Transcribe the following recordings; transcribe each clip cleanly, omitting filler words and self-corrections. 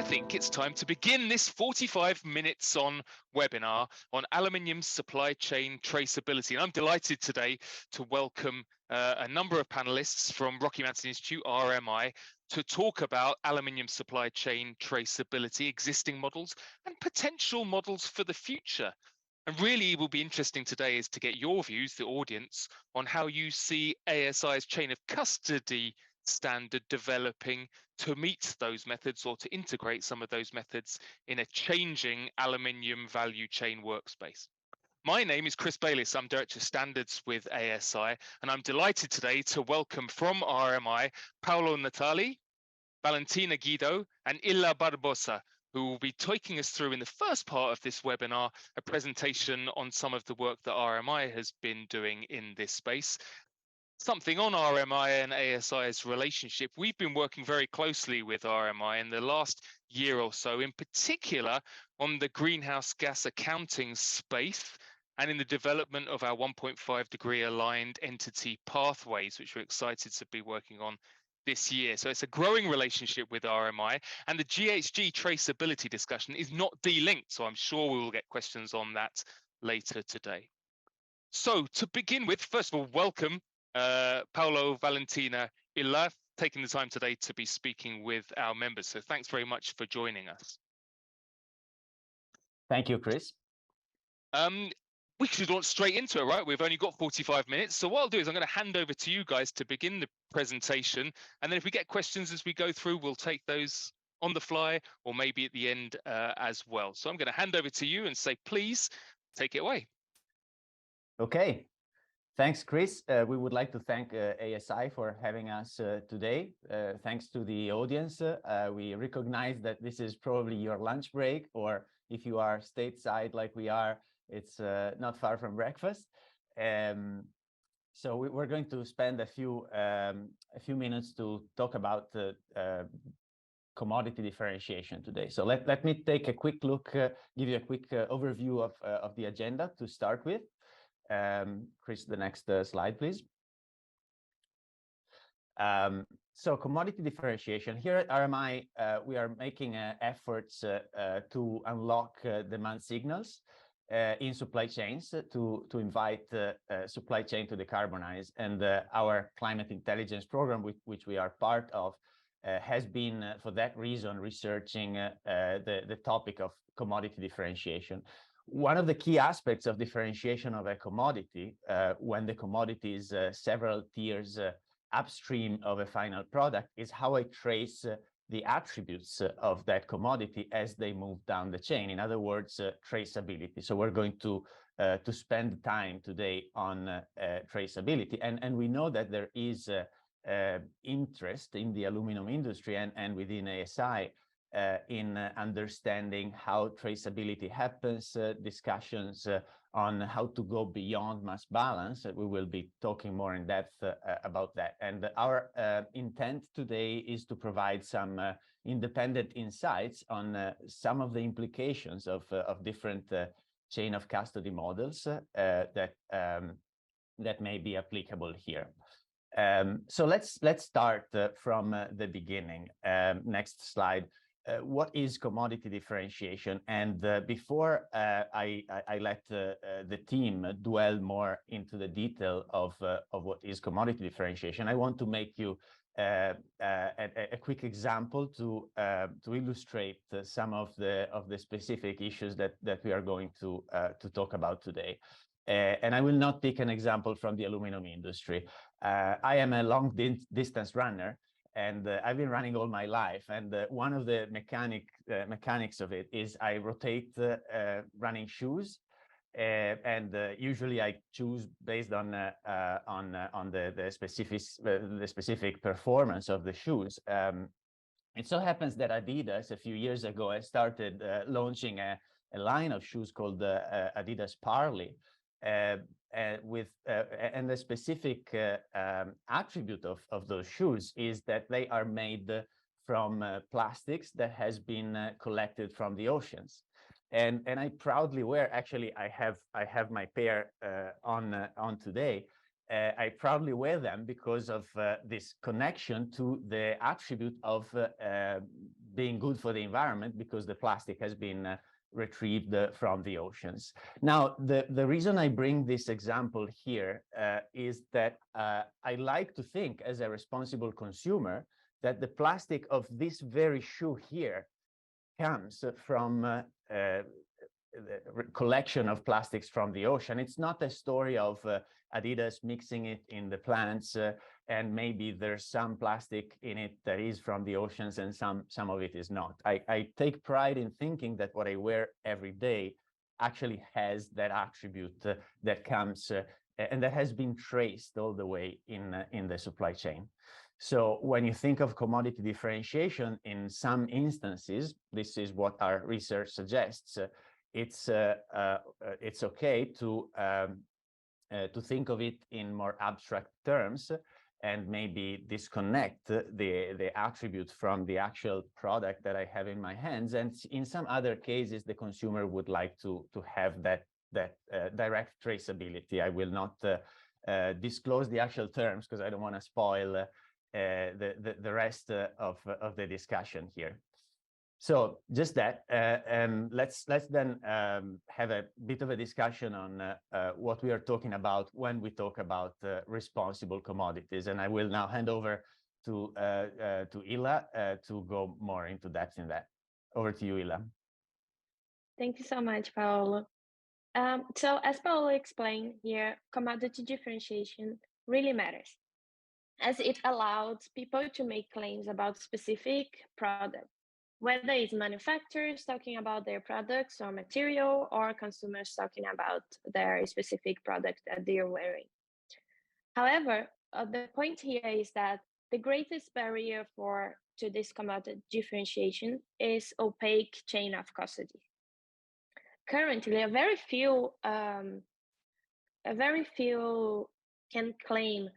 think it's time to begin this 45 minutes on webinar on aluminium supply chain traceability. And I'm delighted today to welcome a number of panelists from Rocky Mountain Institute, RMI, to talk about aluminium supply chain traceability, existing models and potential models for the future. And really it will be interesting today is to get your views, the audience, on how you see ASI's chain of custody standard developing to meet those methods or to integrate some of those methods in a changing aluminium value chain workspace. My name is Chris Bayliss. I'm Director of Standards with ASI, and I'm delighted today to welcome from RMI Paolo Natali, Valentina Guido, and Hylla Barbosa, who will be taking us through in the first part of this webinar, a presentation on some of the work that RMI has been doing in this space. Something on RMI and ASI's relationship. We've been working very closely with RMI in the last year or so, in particular on the greenhouse gas accounting space and in the development of our 1.5 degree aligned entity pathways, which we're excited to be working on this year. So it's a growing relationship with RMI, and the GHG traceability discussion is not delinked. So I'm sure we will get questions on that later today. So to begin with, first of all, welcome Paolo, Valentina, Hylla, taking the time today to be speaking with our members. So thanks very much for joining us. Thank you, Chris. We should launch straight into it, right? We've only got 45 minutes. So what I'll do is I'm going to hand over to you guys to begin the presentation. And then if we get questions as we go through, we'll take those on the fly or maybe at the end as well. So I'm going to hand over to you and say, please take it away. Okay. Thanks, Chris. We would like to thank ASI for having us today. Thanks to the audience. We recognize that this is probably your lunch break, or if you are stateside like we are, it's not far from breakfast. So we're going to spend a few minutes to talk about commodity differentiation today. So let me take a quick look, give you a quick overview of the agenda to start with. Chris, the next slide, please. So commodity differentiation. Here at RMI, we are making efforts to unlock demand signals in supply chains to invite supply chain to decarbonize. And our climate intelligence program, which we are part of, has been, for that reason, researching the topic of commodity differentiation. One of the key aspects of differentiation of a commodity, when the commodity is several tiers upstream of a final product, is how I trace the attributes of that commodity as they move down the chain. In other words, traceability. So we're going to spend time today on traceability. And we know that there is interest in the aluminum industry and within ASI in understanding how traceability happens, discussions on how to go beyond mass balance. We will be talking more in depth about that. And our intent today is to provide some independent insights on some of the implications of different chain of custody models that may be applicable here. So let's start from the beginning. Next slide. What is commodity differentiation? And before I let the team dwell more into the detail of what is commodity differentiation, I want to make you a quick example to illustrate some of the specific issues that we are going to talk about today. And I will not take an example from the aluminum industry. I am a long distance runner, and I've been running all my life. And one of the mechanics of it is I rotate running shoes, and usually I choose based on the specific performance of the shoes. It so happens that Adidas, a few years ago, I started launching a line of shoes called Adidas Parley. And the specific attribute of those shoes is that they are made from plastics that has been collected from the oceans. And I proudly wear, actually, I have my pair on today. I proudly wear them because of this connection to the attribute of being good for the environment because the plastic has been retrieved from the oceans. Now, the reason I bring this example here is that I like to think as a responsible consumer that the plastic of this very shoe here comes from the collection of plastics from the ocean. It's not a story of Adidas mixing it in the plants and maybe there's some plastic in it that is from the oceans and some of it is not. I take pride in thinking that what I wear every day actually has that attribute that comes and that has been traced all the way in the supply chain. So when you think of commodity differentiation, in some instances, this is what our research suggests, it's okay to think of it in more abstract terms and maybe disconnect the attribute from the actual product that I have in my hands. And in some other cases, the consumer would like to have that direct traceability. I will not disclose the actual terms because I don't want to spoil the rest of the discussion here. So just that, let's then have a bit of a discussion on what we are talking about when we talk about responsible commodities. And I will now hand over to Hylla to go more into depth in that. Over to you, Hylla. Thank you so much, Paolo. So as Paolo explained here, commodity differentiation really matters, as it allows people to make claims about specific products, whether it's manufacturers talking about their products or material, or consumers talking about their specific product that they're wearing. However, the point here is that the greatest barrier to this commodity differentiation is opaque chain of custody. Currently, a very few can claim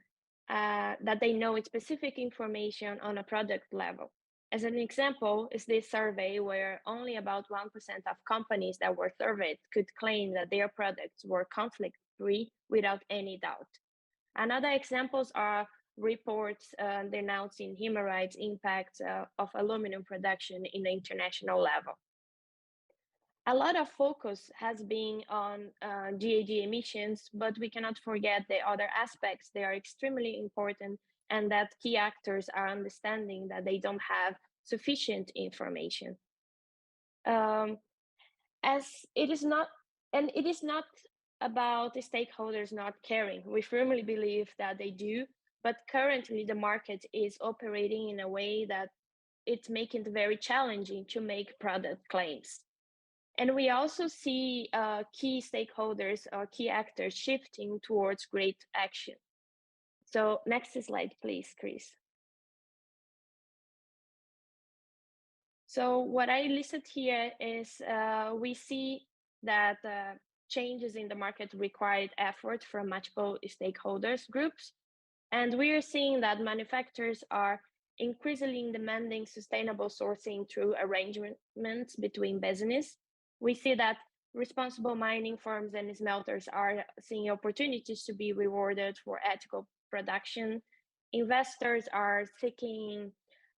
that they know specific information on a product level. As an example is this survey where only about 1% of companies that were surveyed could claim that their products were conflict-free without any doubt. Another examples are reports denouncing human rights impacts of aluminum production in the international level. A lot of focus has been on GHG emissions, but we cannot forget the other aspects. They are extremely important, and that key actors are understanding that they don't have sufficient information. As it is not about the stakeholders not caring. We firmly believe that they do, but currently the market is operating in a way that it's making it very challenging to make product claims. And we also see key stakeholders or key actors shifting towards great action. So next slide, please, Chris. So what I listed here is we see that changes in the market required effort from multiple stakeholders groups. And we are seeing that manufacturers are increasingly demanding sustainable sourcing through arrangements between business. We see that responsible mining firms and smelters are seeing opportunities to be rewarded for ethical production. Investors are seeking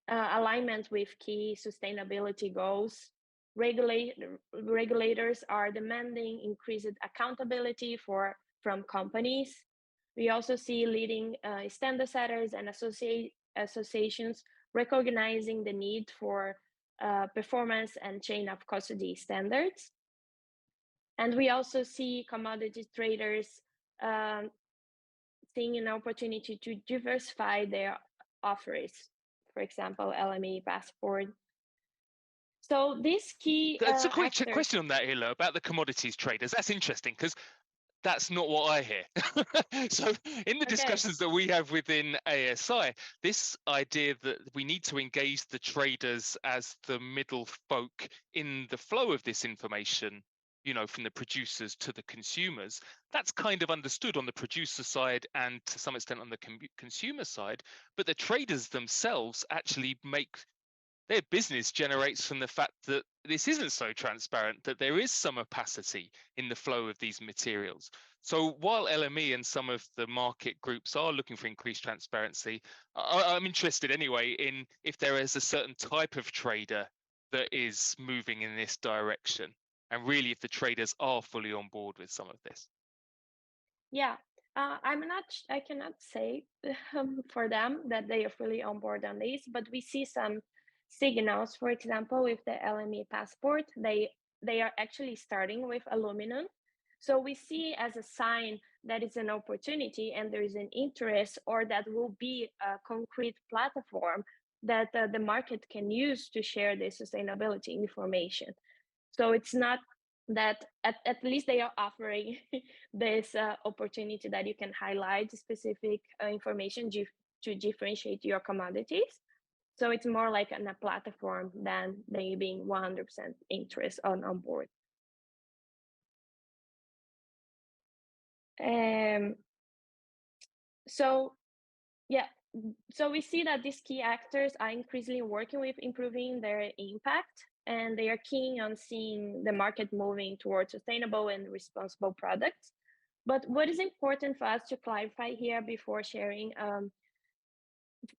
alignment with key sustainability goals. Regulators are demanding increased accountability from companies. We also see leading standard setters and associations recognizing the need for performance and chain of custody standards. And we also see commodity traders seeing an opportunity to diversify their offers, for example, LME passport. So this key That's a quick question on that, Hylla, about the commodities traders. That's interesting because that's not what I hear. So in the discussions that we have within ASI, this idea that we need to engage the traders as the middle folk in the flow of this information, you know, from the producers to the consumers, that's kind of understood on the producer side and to some extent on the consumer side, but the traders themselves actually make their business generates from the fact that this isn't so transparent, that there is some opacity in the flow of these materials. So while LME and some of the market groups are looking for increased transparency, I'm interested anyway in if there is a certain type of trader that is moving in this direction, and really if the traders are fully on board with some of this. Yeah, I cannot say for them that they are fully on board on this, but we see some signals. For example, with the LME passport, they are actually starting with aluminum. So we see as a sign that it's an opportunity and there is an interest, or that will be a concrete platform that the market can use to share the sustainability information. So it's not that at least they are offering this opportunity that you can highlight specific information to differentiate your commodities. So it's more like a platform than they being 100% interest on board. So yeah, so we see that these key actors are increasingly working with improving their impact, and they are keen on seeing the market moving towards sustainable and responsible products. But what is important for us to clarify here before sharing,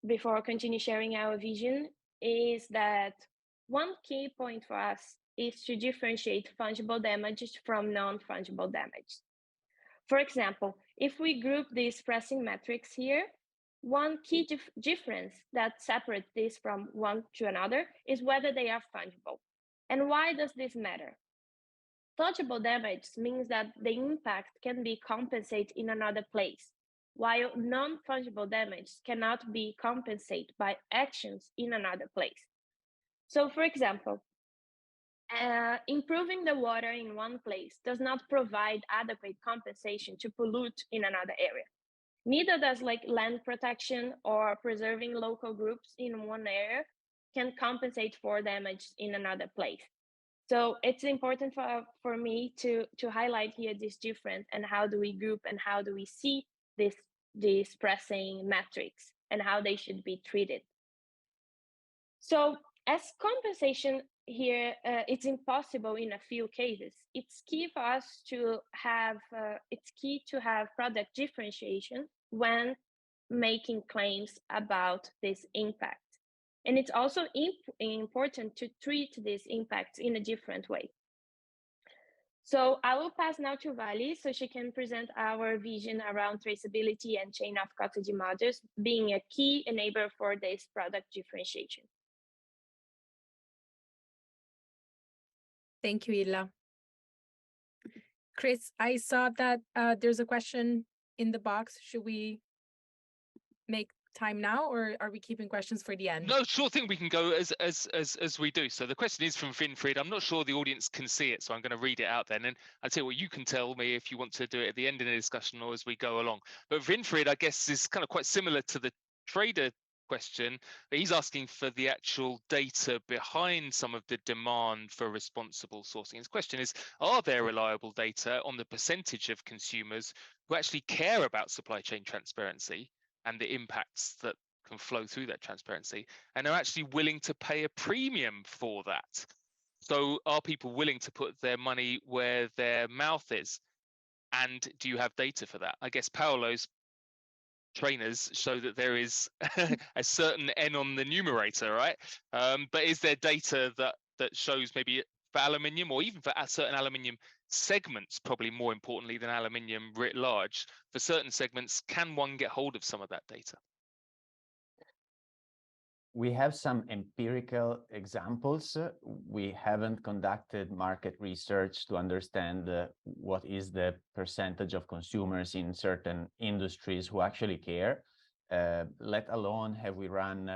before I continue sharing our vision, is that one key point for us is to differentiate fungible damages from non-fungible damage. For example, if we group these pricing metrics here, one key difference that separates this from one to another is whether they are fungible. And why does this matter? Fungible damage means that the impact can be compensated in another place, while non-fungible damage cannot be compensated by actions in another place. So for example, improving the water in one place does not provide adequate compensation to pollute in another area. Neither does like land protection or preserving local groups in one area can compensate for damage in another place. So it's important for me to highlight here this difference, and how do we group and how do we see these pressing metrics and how they should be treated. So as compensation here, it's impossible in a few cases. It's key for us to have, it's key to have product differentiation when making claims about this impact. And it's also important to treat these impacts in a different way. So I will pass now to Vali so she can present our vision around traceability and chain of custody models being a key enabler for this product differentiation. Thank you, Hylla. Chris, I saw that there's a question in the box. Should we make time now, or are we keeping questions for the end? No, sure thing. We can go as we do. So the question is from Winfried. I'm not sure the audience can see it, so I'm going to read it out then. And I'll tell you what, you can tell me if you want to do it at the end of the discussion or as we go along. But Winfried, I guess, is kind of quite similar to the trader question, but he's asking for the actual data behind some of the demand for responsible sourcing. His question is, are there reliable data on the percentage of consumers who actually care about supply chain transparency and the impacts that can flow through that transparency, and are actually willing to pay a premium for that? So are people willing to put their money where their mouth is? And do you have data for that? I guess Paolo's trainers show that there is a certain N on the numerator, right? But is there data that shows maybe for aluminium, or even for certain aluminium segments, probably more importantly than aluminium writ large, for certain segments, can one get hold of some of that data? We have some empirical examples. We haven't conducted market research to understand what is the percentage of consumers in certain industries who actually care, let alone have we run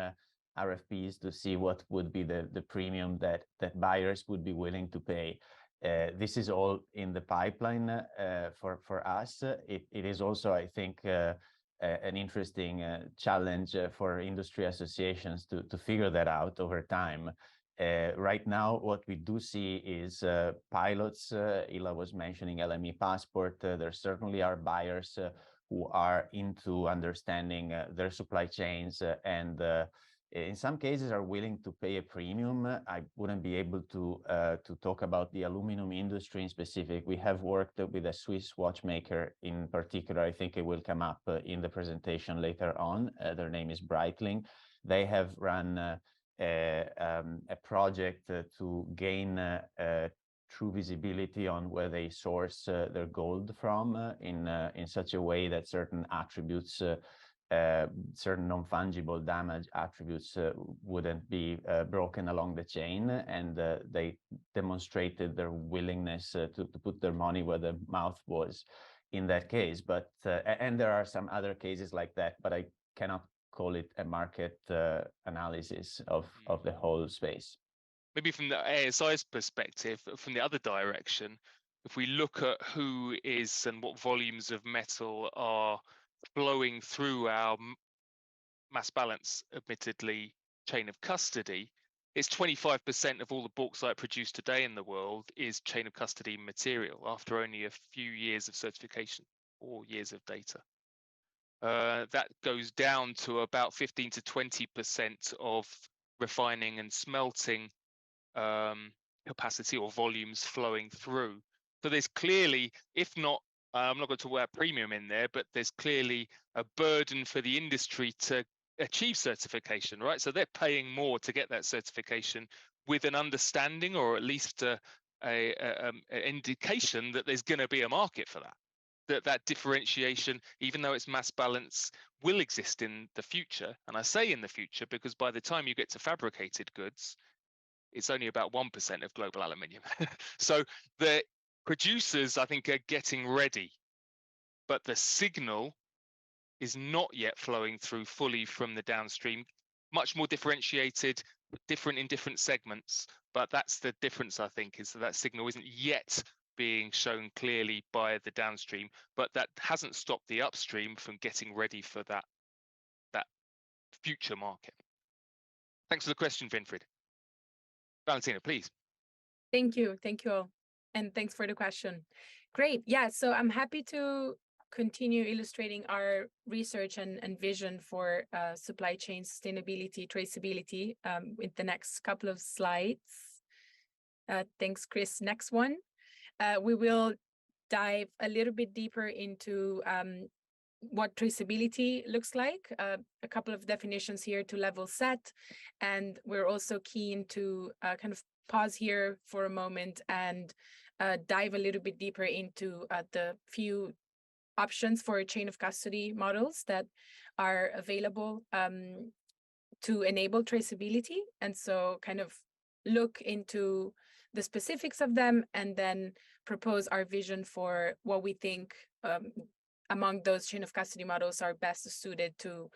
RFPs to see what would be the premium that buyers would be willing to pay. This is all in the pipeline for us. It is also, I think, an interesting challenge for industry associations to figure that out over time. Right now, what we do see is pilots. Hylla was mentioning LME passport. There certainly are buyers who are into understanding their supply chains and in some cases are willing to pay a premium. I wouldn't be able to talk about the aluminum industry in specific. We have worked with a Swiss watchmaker in particular. I think it will come up in the presentation later on. Their name is Breitling. They have run a project to gain true visibility on where they source their gold from in such a way that certain attributes, certain non-fungible damage attributes wouldn't be broken along the chain, and they demonstrated their willingness to put their money where their mouth was in that case. But and there are some other cases like that, but I cannot call it a market analysis of the whole space. Maybe from the ASI's perspective, from the other direction, if we look at who is and what volumes of metal are flowing through our mass balance, admittedly, chain of custody, it's 25% of all the bauxite produced today in the world is chain of custody material after only a few years of certification or years of data. That goes down to about 15 to 20% of refining and smelting capacity or volumes flowing through. So there's clearly, if not, I'm not going to wear premium in there, but there's clearly a burden for the industry to achieve certification, right? So they're paying more to get that certification with an understanding, or at least an indication that there's going to be a market for that. That differentiation, even though it's mass balance, will exist in the future. And I say in the future because by the time you get to fabricated goods, it's only about 1% of global aluminium. So the producers, I think, are getting ready, but the signal is not yet flowing through fully from the downstream. Much more differentiated, different in different segments, but that's the difference, I think, is that signal isn't yet being shown clearly by the downstream, but that hasn't stopped the upstream from getting ready for that future market. Thanks for the question, Winfried. Valentina, please. Thank you all, and thanks for the question. Great, yeah, so I'm happy to continue illustrating our research and vision for supply chain sustainability, traceability with the next couple of slides. Thanks, Chris. Next one. We will dive a little bit deeper into what traceability looks like, a couple of definitions here to level set, and we're also keen to kind of pause here for a moment and dive a little bit deeper into the few options for chain of custody models that are available to enable traceability, and so kind of look into the specifics of them and then propose our vision for what we think among those chain of custody models are best suited to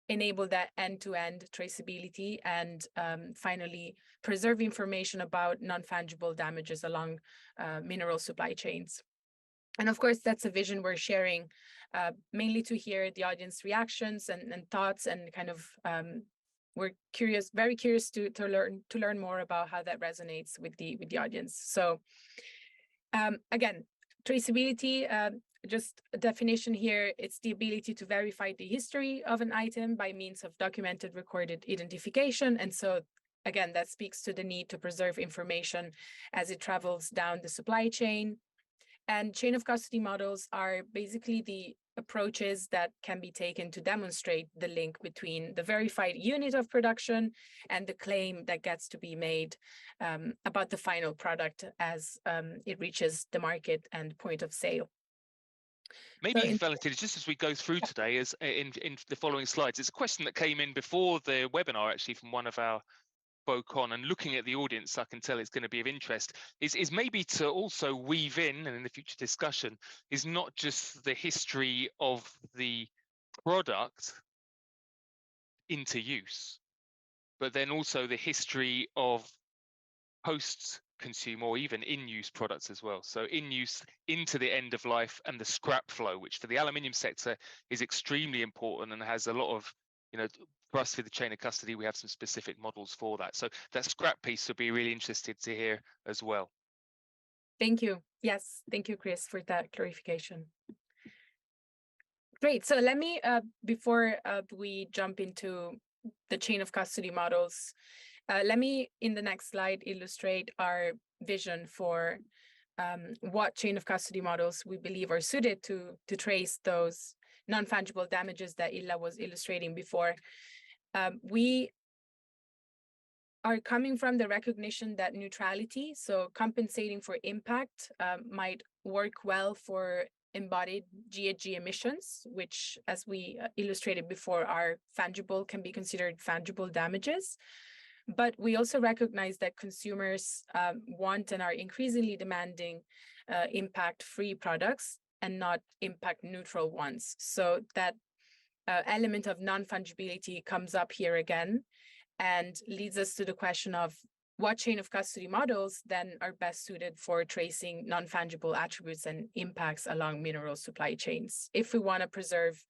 enable that end-to-end traceability and finally preserve information about non-fungible damages along mineral supply chains. And of course, that's a vision we're sharing mainly to hear the audience reactions and thoughts, and kind of we're curious, very curious to learn more about how that resonates with the audience. So again, traceability, just a definition here, it's the ability to verify the history of an item by means of documented recorded identification. And so again, that speaks to the need to preserve information as it travels down the supply chain. And chain of custody models are basically the approaches that can be taken to demonstrate the link between the verified unit of production and the claim that gets to be made about the final product as it reaches the market and point of sale. Maybe, Valentina, just as we go through today, as in the following slides, it's a question that came in before the webinar, actually, from one of our folk on, and looking at the audience, I can tell it's going to be of interest, is maybe to also weave in, and in the future discussion, is not just the history of the product into use, but then also the history of post-consumer or even in-use products as well. So in-use into the end of life and the scrap flow, which for the aluminium sector is extremely important and has a lot of, for us for the chain of custody, we have some specific models for that. So that scrap piece would be really interested to hear as well. Thank you. Yes, thank you, Chris, for that clarification. Great. So let me, before we jump into the chain of custody models. Let me, in the next slide, illustrate our vision for what chain of custody models we believe are suited to trace those non-fungible damages that Hylla was illustrating before. We are coming from the recognition that neutrality, so compensating for impact, might work well for embodied GHG emissions, which, as we illustrated before, are fungible, can be considered fungible damages. But we also recognize that consumers want and are increasingly demanding impact-free products and not impact-neutral ones. So that element of non-fungibility comes up here again and leads us to the question of what chain of custody models then are best suited for tracing non-fungible attributes and impacts along mineral supply chains. If we want to preserve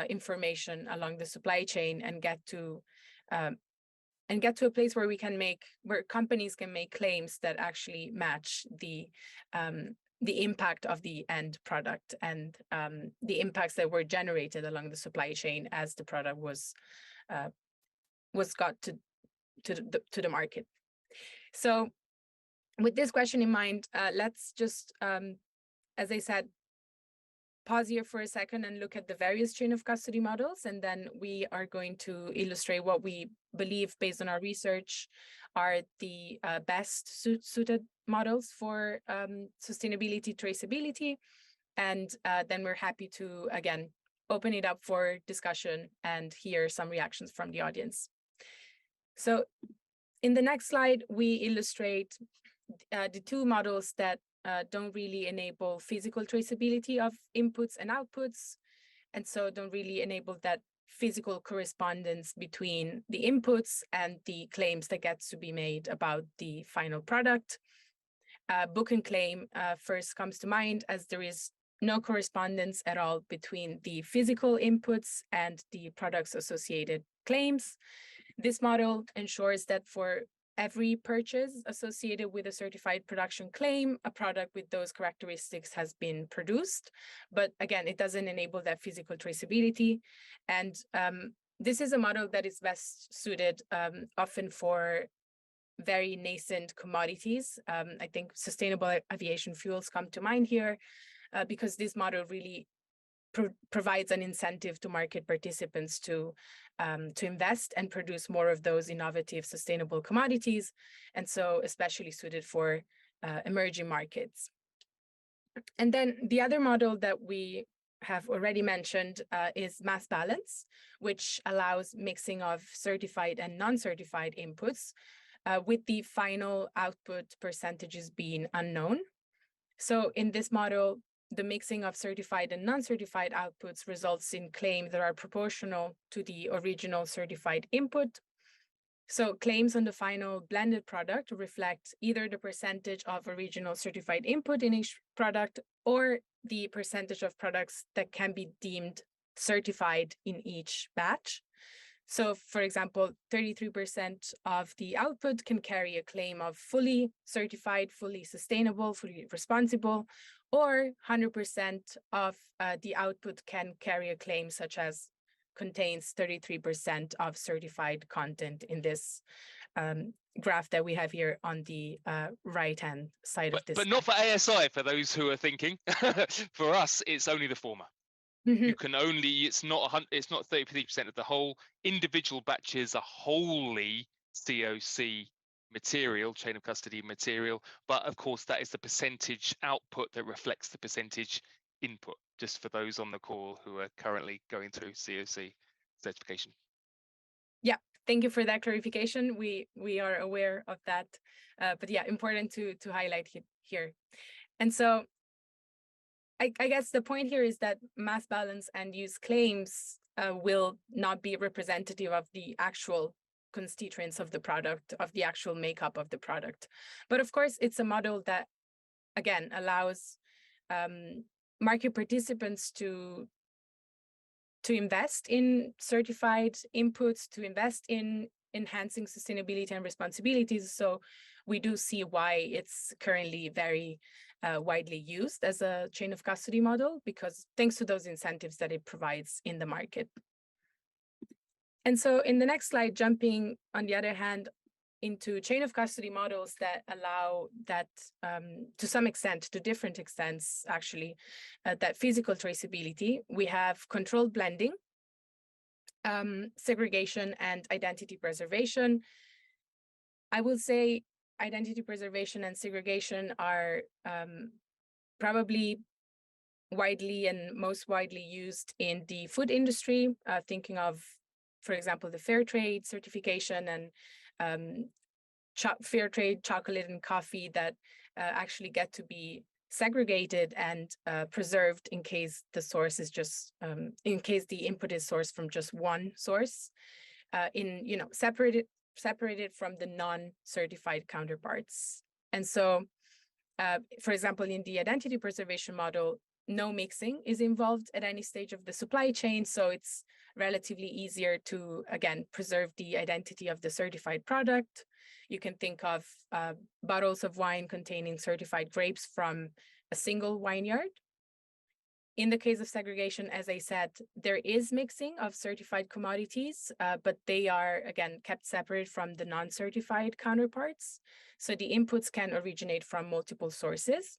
information along the supply chain and get to a place where where companies can make claims that actually match the impact of the end product and the impacts that were generated along the supply chain as the product was got to the market. So with this question in mind, let's just, as I said, pause here for a second and look at the various chain of custody models, and then we are going to illustrate what we believe, based on our research, are the best suited models for sustainability traceability. And then we're happy to, again, open it up for discussion and hear some reactions from the audience. So in the next slide, we illustrate the two models that don't really enable physical traceability of inputs and outputs, and so don't really enable that physical correspondence between the inputs and the claims that gets to be made about the final product. Book and claim first comes to mind, as there is no correspondence at all between the physical inputs and the product's associated claims. This model ensures that for every purchase associated with a certified production claim, a product with those characteristics has been produced. But again, it doesn't enable that physical traceability. And this is a model that is best suited often for very nascent commodities. I think sustainable aviation fuels come to mind here because this model really provides an incentive to market participants to invest and produce more of those innovative, sustainable commodities, and so especially suited for emerging markets. And then the other model that we have already mentioned is mass balance, which allows mixing of certified and non-certified inputs, with the final output percentages being unknown. So in this model, the mixing of certified and non-certified outputs results in claims that are proportional to the original certified input. So claims on the final blended product reflect either the percentage of original certified input in each product or the percentage of products that can be deemed certified in each batch. So, for example, 33% of the output can carry a claim of fully certified, fully sustainable, fully responsible, or 100% of the output can carry a claim such as contains 33% of certified content in this graph that we have here on the right-hand side of this. But not for ASI, for those who are thinking. For us, it's only the former. Mm-hmm. You can only, it's not 33% of the whole. Individual batches are wholly COC material, chain of custody material, but of course that is the percentage output that reflects the percentage input, just for those on the call who are currently going through COC certification. Yeah, thank you for that clarification. We are aware of that, but yeah, important to highlight here. And so I guess the point here is that mass balance and use claims will not be representative of the actual constituents of the product, of the actual makeup of the product. But of course, it's a model that, again, allows market participants to invest in certified inputs, to invest in enhancing sustainability and responsibilities. So we do see why it's currently very widely used as a chain of custody model, because thanks to those incentives that it provides in the market. And so in the next slide, jumping on the other hand into chain of custody models that allow that to some extent, to different extents actually, that physical traceability, we have controlled blending, segregation, and identity preservation. I will say identity preservation and segregation are probably widely and most widely used in the food industry, thinking of, for example, the fair trade certification and fair trade chocolate and coffee that actually get to be segregated and preserved in case the source is just, in case the input is sourced from just one source, separated from the non-certified counterparts. And so, for example, in the identity preservation model, no mixing is involved at any stage of the supply chain, so it's relatively easier to, again, preserve the identity of the certified product. You can think of bottles of wine containing certified grapes from a single vineyard. In the case of segregation, as I said, there is mixing of certified commodities, but they are, again, kept separate from the non-certified counterparts. So the inputs can originate from multiple sources.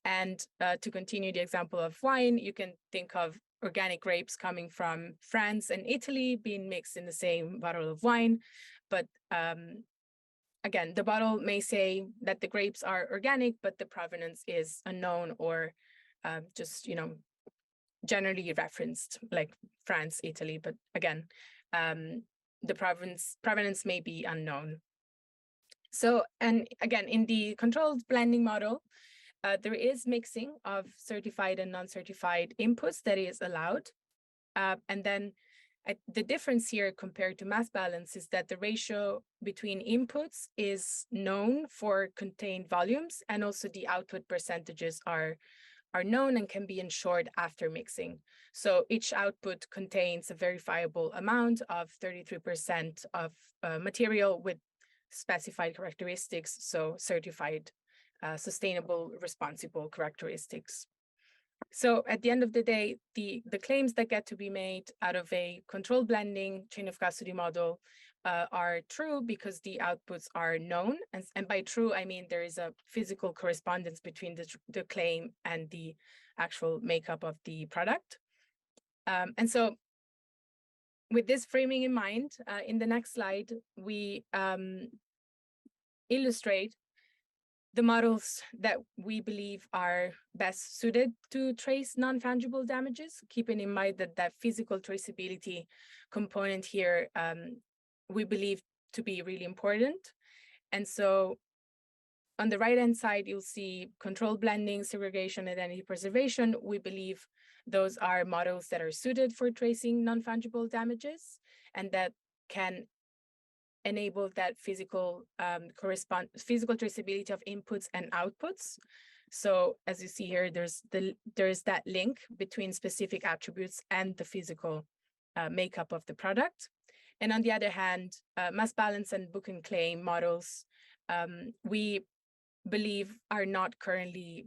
And to continue the example of wine, you can think of organic grapes coming from France and Italy being mixed in the same bottle of wine. But again, the bottle may say that the grapes are organic, but the provenance is unknown or just, generally referenced like France, Italy. But again, the provenance may be unknown. So, and again, in the controlled blending model, there is mixing of certified and non-certified inputs that is allowed. And then the difference here compared to mass balance is that the ratio between inputs is known for contained volumes, and also the output percentages are known and can be ensured after mixing. So each output contains a verifiable amount of 33% of material with specified characteristics, so certified sustainable, responsible characteristics. So at the end of the day, the claims that get to be made out of a controlled blending chain of custody model are true because the outputs are known. And by true, I mean there is a physical correspondence between the claim and the actual makeup of the product. And so with this framing in mind, in the next slide, we illustrate the models that we believe are best suited to trace non-fungible damages, keeping in mind that that physical traceability component here we believe to be really important. And so on the right-hand side, you'll see controlled blending, segregation, identity preservation. We believe those are models that are suited for tracing non-fungible damages and that can enable that physical traceability of inputs and outputs. So as you see here, there's that link between specific attributes and the physical makeup of the product. And on the other hand, mass balance and book and claim models, we believe are not currently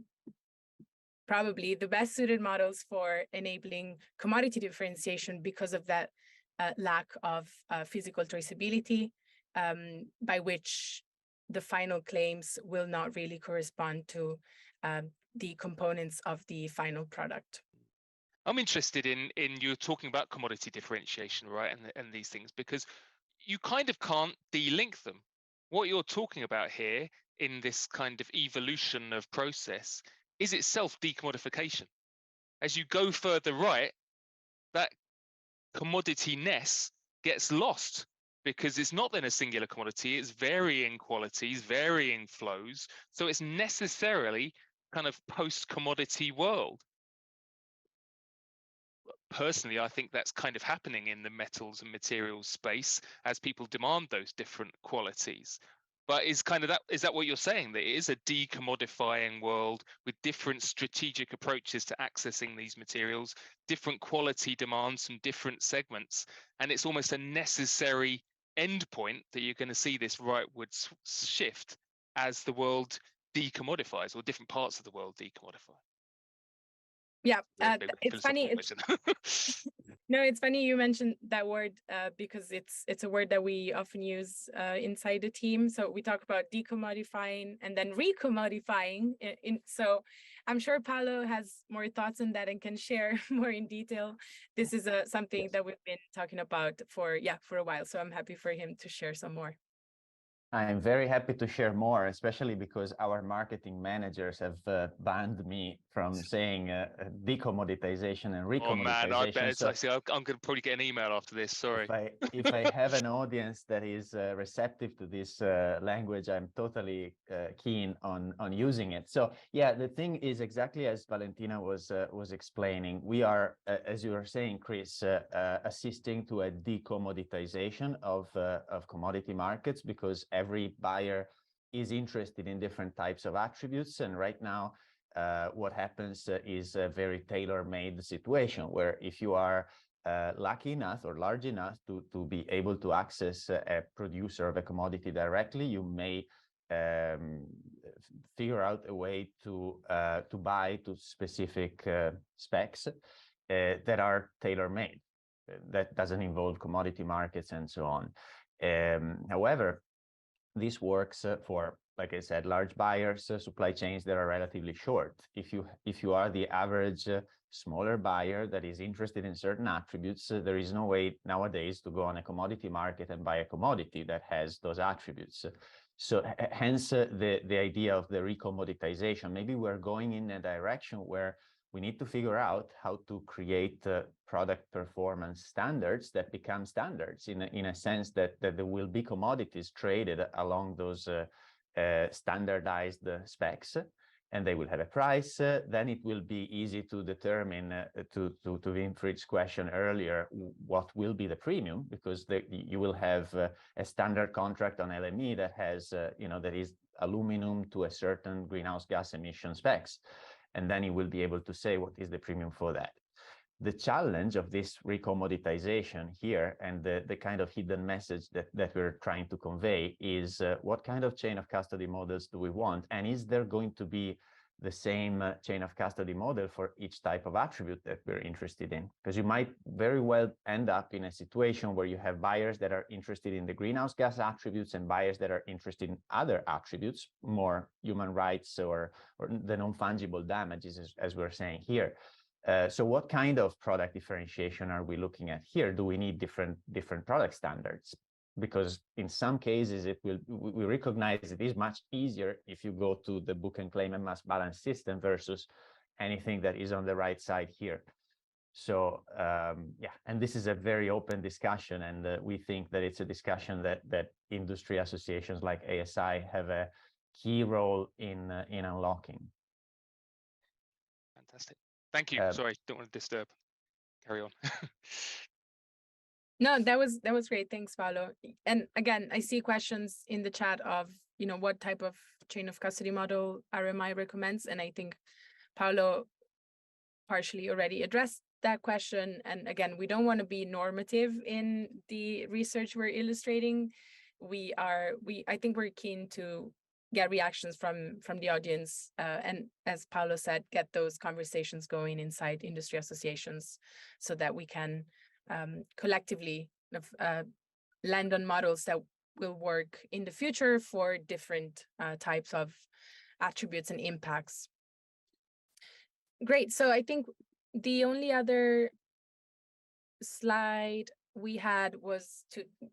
probably the best suited models for enabling commodity differentiation because of that lack of physical traceability, by which the final claims will not really correspond to the components of the final product. I'm interested in you're talking about commodity differentiation, right? And these things, because you kind of can't de-link them. What you're talking about here in this kind of evolution of process is itself decommodification. As you go further right, that commodity-ness gets lost because it's not then a singular commodity, it's varying qualities, varying flows. So it's necessarily kind of post-commodity world. Personally, I think that's kind of happening in the metals and materials space as people demand those different qualities. But is that what you're saying, that it is a decommodifying world with different strategic approaches to accessing these materials, different quality demands from different segments, and it's almost a necessary endpoint that you're going to see this rightward shift as the world decommodifies, or different parts of the world decommodify? Yeah, Big it's funny. philosophical question. No, it's funny you mentioned that word because it's a word that we often use inside the team. So we talk about decommodifying and then recommodifying. So I'm sure Paolo has more thoughts on that and can share more in detail. This is something Yes. that we've been talking about for a while. So I'm happy for him to share some more. I'm very happy to share more, especially because our marketing managers have banned me from saying decommoditization and recommoditization. Oh man, I bet it's so actually, I'm going to probably get an email after this. Sorry. if I have an audience that is receptive to this language, I'm totally keen on using it. So yeah, the thing is exactly as Valentina was explaining. We are, as you were saying, Chris, assisting to a decommoditization of commodity markets, because every buyer is interested in different types of attributes, and right now what happens is a very tailor-made situation where if you are lucky enough or large enough to be able to access a producer of a commodity directly, you may figure out a way to buy to specific specs that are tailor-made. That doesn't involve commodity markets and so on. However, this works for, like I said, large buyers, supply chains that are relatively short. If you are the average smaller buyer that is interested in certain attributes, there is no way nowadays to go on a commodity market and buy a commodity that has those attributes. So hence the idea of the recommoditization. Maybe we're going in a direction where we need to figure out how to create product performance standards that become standards in a sense that there will be commodities traded along those standardized specs, and they will have a price. Then it will be easy to determine, to Winfried's question earlier, what will be the premium, because you will have a standard contract on LME that has, that is aluminum to a certain greenhouse gas emission specs. And then you will be able to say what is the premium for that. The challenge of this recommoditization here, and the kind of hidden message that we're trying to convey, is what kind of chain of custody models do we want? And is there going to be the same chain of custody model for each type of attribute that we're interested in? Because you might very well end up in a situation where you have buyers that are interested in the greenhouse gas attributes and buyers that are interested in other attributes, more human rights or the non-fungible damages, as we're saying here. So what kind of product differentiation are we looking at here? Do we need different product standards? Because in some cases, we recognize it is much easier if you go to the book and claim and mass balance system versus anything that is on the right side here. So yeah, and this is a very open discussion, and we think that it's a discussion that industry associations like ASI have a key role in unlocking. Fantastic. Thank you. Sorry, don't want to disturb. Carry on. No, that was great. Thanks, Paolo. And again, I see questions in the chat of, what type of chain of custody model RMI recommends. And I think Paolo partially already addressed that question. And again, we don't want to be normative in the research we're illustrating. I think we're keen to get reactions from the audience, and as Paolo said, get those conversations going inside industry associations so that we can collectively land on models that will work in the future for different types of attributes and impacts. Great. So I think the only other slide we had was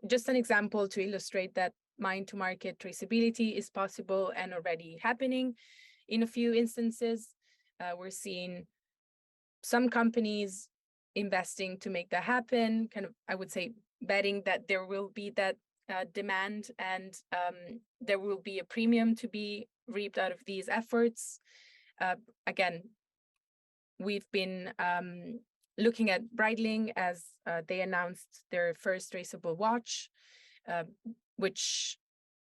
just an example to illustrate that mine-to-market traceability is possible and already happening in a few instances. We're seeing some companies investing to make that happen, kind of, I would say, betting that there will be that demand and there will be a premium to be reaped out of these efforts. Again, we've been looking at Breitling as they announced their first traceable watch, which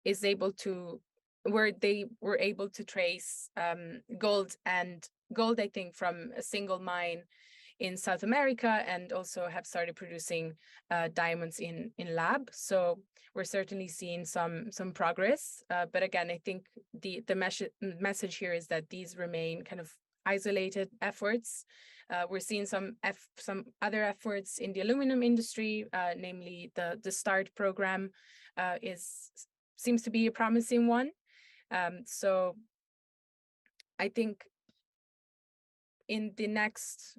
is where they were able to trace gold, I think, from a single mine in South America, and also have started producing diamonds in lab. So we're certainly seeing some progress. But again, I think the message here is that these remain kind of isolated efforts. We're seeing some other efforts in the aluminum industry, namely the START program seems to be a promising one. So I think in the next,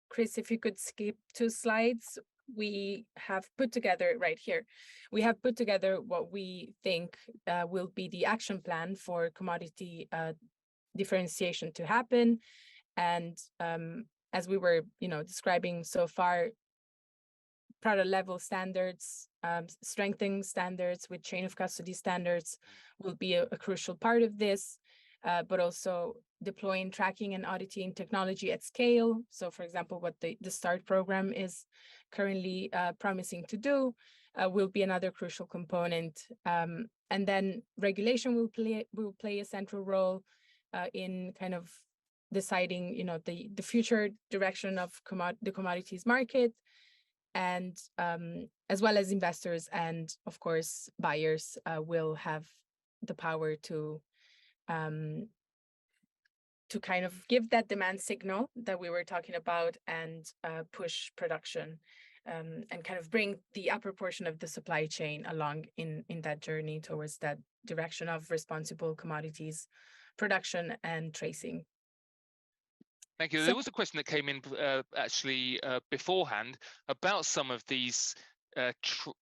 Chris, if you could skip 2 slides, we have put together right here. We have put together what we think will be the action plan for commodity differentiation to happen. And as we were, describing so far, product level standards, strengthening standards with chain of custody standards will be a crucial part of this, but also deploying tracking and auditing technology at scale. So for example, what the START program is currently promising to do will be another crucial component. And then regulation will play a central role in kind of deciding, the future direction of the commodities market, and as well as investors and, of course, buyers will have the power to kind of give that demand signal that we were talking about and push production and kind of bring the upper portion of the supply chain along in that journey towards that direction of responsible commodities production and tracing. Thank you. There was a question that came in actually beforehand about some of these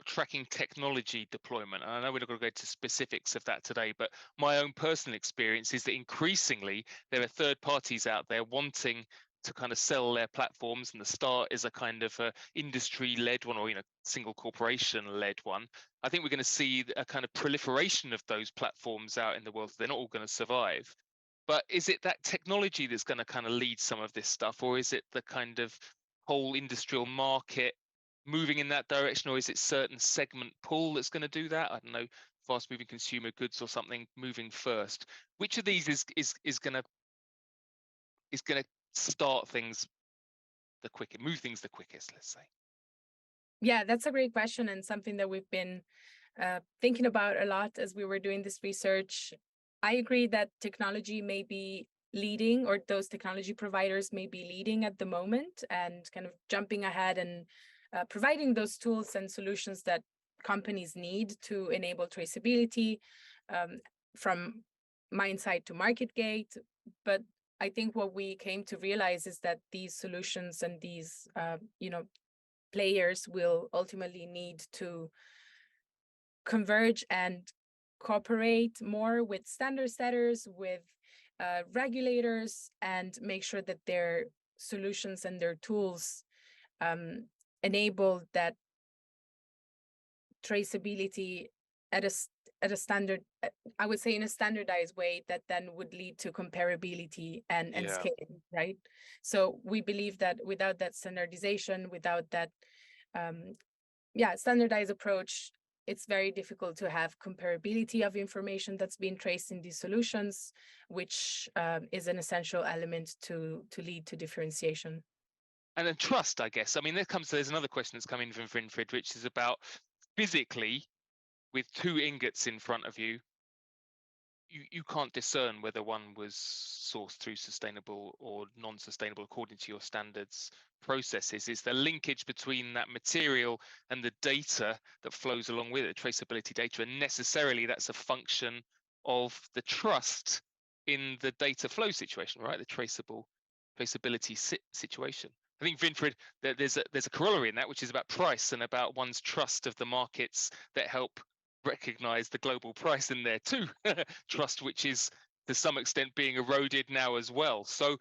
tracking technology deployment. And I know we're not going to go to specifics of that today, but my own personal experience is that increasingly there are third parties out there wanting to kind of sell their platforms, and the START is a kind of industry-led one, or single corporation-led one. I think we're going to see a kind of proliferation of those platforms out in the world. They're not all going to survive. But is it that technology that's going to kind of lead some of this stuff, or is it the kind of whole industrial market moving in that direction, or is it certain segment pull that's going to do that? I don't know, fast-moving consumer goods or something moving first. Which of these is going to start things the quickest, move things the quickest, let's say? Yeah, that's a great question, and something that we've been thinking about a lot as we were doing this research. I agree that technology may be leading, or those technology providers may be leading at the moment and kind of jumping ahead and providing those tools and solutions that companies need to enable traceability from mine site to market gate. But I think what we came to realize is that these solutions and these players will ultimately need to converge and cooperate more with standard setters, with regulators, and make sure that their solutions and their tools enable that traceability at a standard, I would say in a standardized way that then would lead to comparability and scaling, right? So we believe that without that standardization, without that standardized approach, it's very difficult to have comparability of information that's being traced in these solutions, which is an essential element to lead to differentiation. And then trust, I guess. I mean, there's another question that's coming from Winfried, which is about physically, with 2 ingots in front of you, you can't discern whether one was sourced through sustainable or non-sustainable according to your standards processes. Is the linkage between that material and the data that flows along with it, traceability data, and necessarily that's a function of the trust in the data flow situation, right? The traceability situation. I think, Winfried, there's a corollary in that, which is about price and about one's trust of the markets that help recognize the global price in there too. Trust, which is to some extent being eroded now as well. So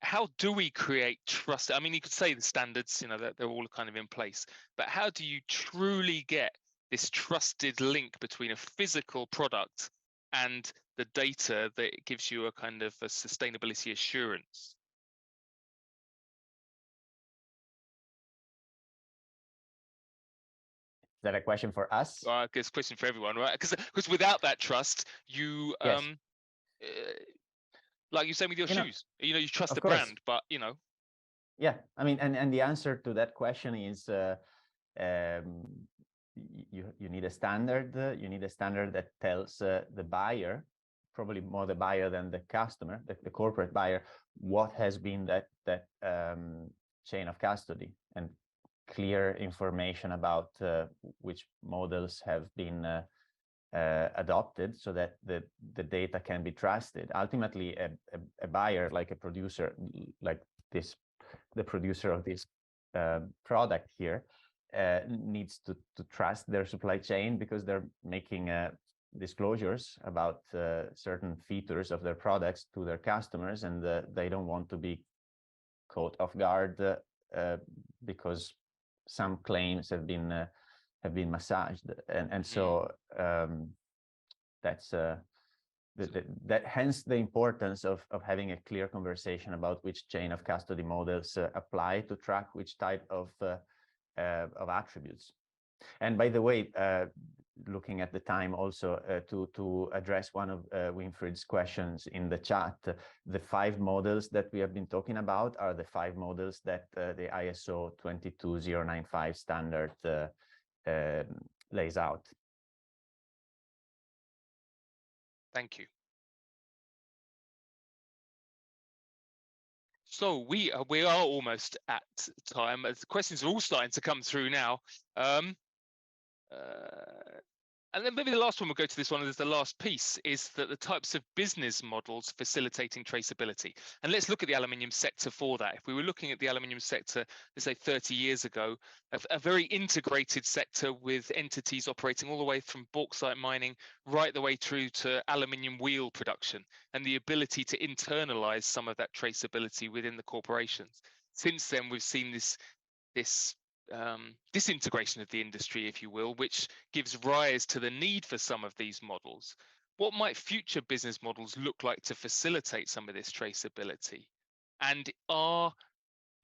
how do we create trust? I mean, you could say the standards, that they're all kind of in place, but how do you truly get this trusted link between a physical product and the data that gives you a kind of a sustainability assurance? Is that a question for us? I guess a question for everyone, right? Because without that trust, you like you say with your shoes, you trust the brand, but Yeah, I mean, and the answer to that question is you need a standard. You need a standard that tells the buyer probably more the buyer than the customer, the corporate buyer, what has been that chain of custody, and clear information about which models have been adopted, so that the data can be trusted. Ultimately, a buyer, like a producer, like the producer of this product here, needs to trust their supply chain, because they're making disclosures about certain features of their products to their customers, and they don't want to be caught off guard because some claims have been massaged, and so that's that hence the importance of having a clear conversation about which chain of custody models apply to track which type of attributes. And by the way, looking at the time also, to address one of Winfried's questions in the chat, the 5 models that we have been talking about are the 5 models that the ISO 22095 standard lays out. Thank you. So we are almost at time, as the questions are all starting to come through now. And then maybe the last one, we'll go to this one as the last piece, is that the types of business models facilitating traceability. And let's look at the aluminium sector for that. If we were looking at the aluminium sector, let's say 30 years ago, a very integrated sector with entities operating all the way from bauxite mining right the way through to aluminium wheel production, and the ability to internalize some of that traceability within the corporations. Since then, we've seen this disintegration of the industry, if you will, which gives rise to the need for some of these models. What might future business models look like to facilitate some of this traceability? And are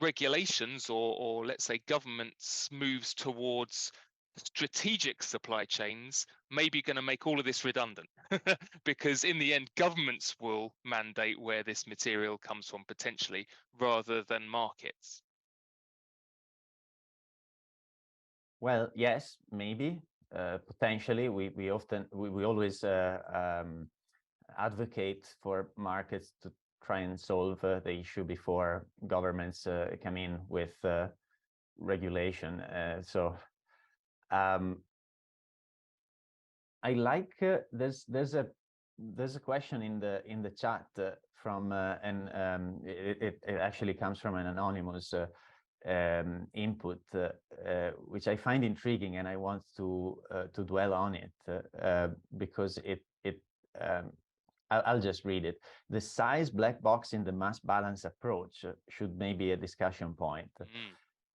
regulations or let's say governments' moves towards strategic supply chains maybe going to make all of this redundant? Because in the end, governments will mandate where this material comes from potentially, rather than markets. Well, yes, maybe, potentially. We always advocate for markets to try and solve the issue before governments come in with regulation. So I like there's a question in the chat from and it actually comes from an anonymous input, which I find intriguing, and I want to dwell on it because I'll just read it. The size black box in the mass balance approach should maybe a discussion point.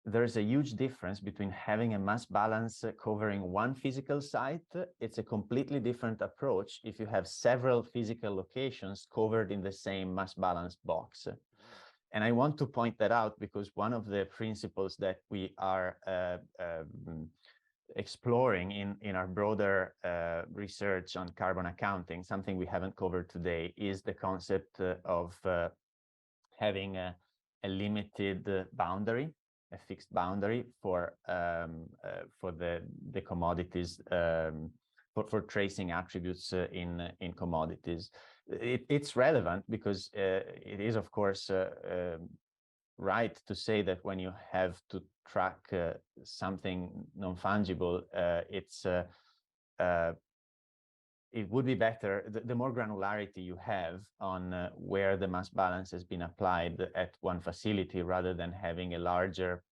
There's a huge difference between having a mass balance covering one physical site. It's a completely different approach if you have several physical locations covered in the same mass balance box. And I want to point that out because one of the principles that we are exploring in our broader research on carbon accounting, something we haven't covered today, is the concept of having a limited boundary, a fixed boundary for the commodities, for tracing attributes in commodities. It's relevant because it is, of course, right to say that when you have to track something non-fungible, it would be better, the more granularity you have on where the mass balance has been applied at one facility, rather than having a larger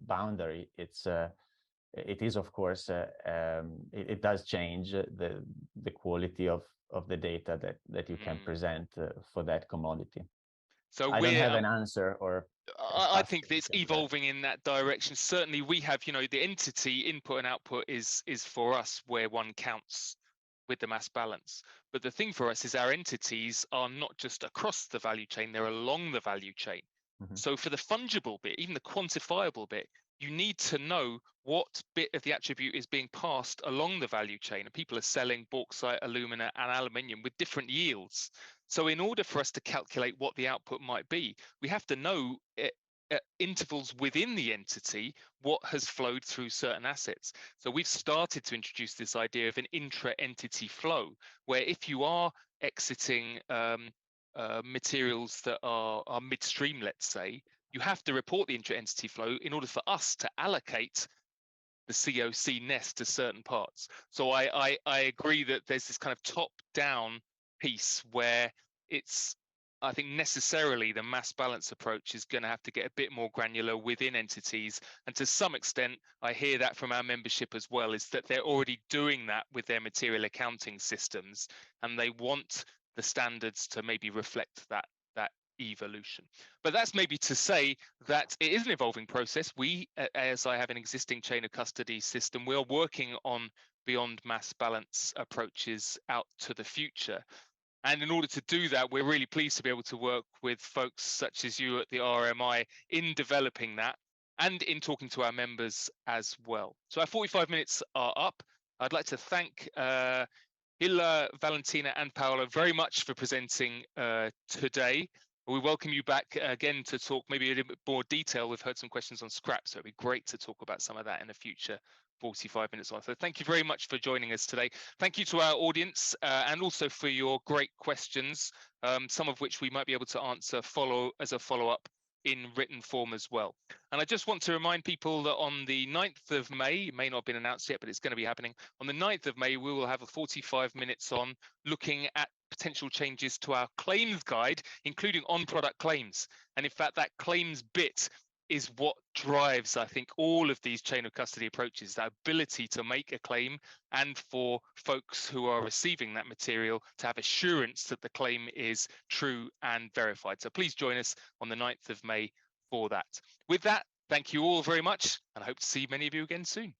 boundary. It is, of course, it does change the quality of the data that you can present for that commodity. So I don't have an answer, or I think it's evolving in that direction. Certainly, we have, the entity input and output is for us where one counts with the mass balance. But the thing for us is our entities are not just across the value chain; they're along the value chain. So for the fungible bit, even the quantifiable bit, you need to know what bit of the attribute is being passed along the value chain. And people are selling bauxite, alumina, and aluminium with different yields. So in order for us to calculate what the output might be, we have to know intervals within the entity, what has flowed through certain assets. So we've started to introduce this idea of an intra-entity flow, where if you are exiting materials that are midstream, let's say, you have to report the intra-entity flow in order for us to allocate the COC nest to certain parts. So I agree that there's this kind of top-down piece where it's, I think necessarily the mass balance approach is going to have to get a bit more granular within entities. And to some extent, I hear that from our membership as well, is that they're already doing that with their material accounting systems, and they want the standards to maybe reflect that evolution. But that's maybe to say that it is an evolving process. We at ASI have an existing chain of custody system. We are working on beyond mass balance approaches out to the future. And in order to do that, we're really pleased to be able to work with folks such as you at the RMI in developing that and in talking to our members as well. So our 45 minutes are up. I'd like to thank Hylla, Valentina and Paolo very much for presenting today. We welcome you back again to talk maybe a little bit more detail. We've heard some questions on scrap, so it'd be great to talk about some of that in the future 45 minutes on. So thank you very much for joining us today. Thank you to our audience and also for your great questions, some of which we might be able to answer as a follow-up in written form as well. And I just want to remind people that on the 9th of May, it may not have been announced yet, but it's going to be happening. On the 9th of May, we will have a 45 minutes on looking at potential changes to our claims guide, including on-product claims. And in fact, that claims bit is what drives, I think, all of these chain of custody approaches, that ability to make a claim and for folks who are receiving that material to have assurance that the claim is true and verified. So please join us on the 9th of May for that. With that, thank you all very much, and I hope to see many of you again soon.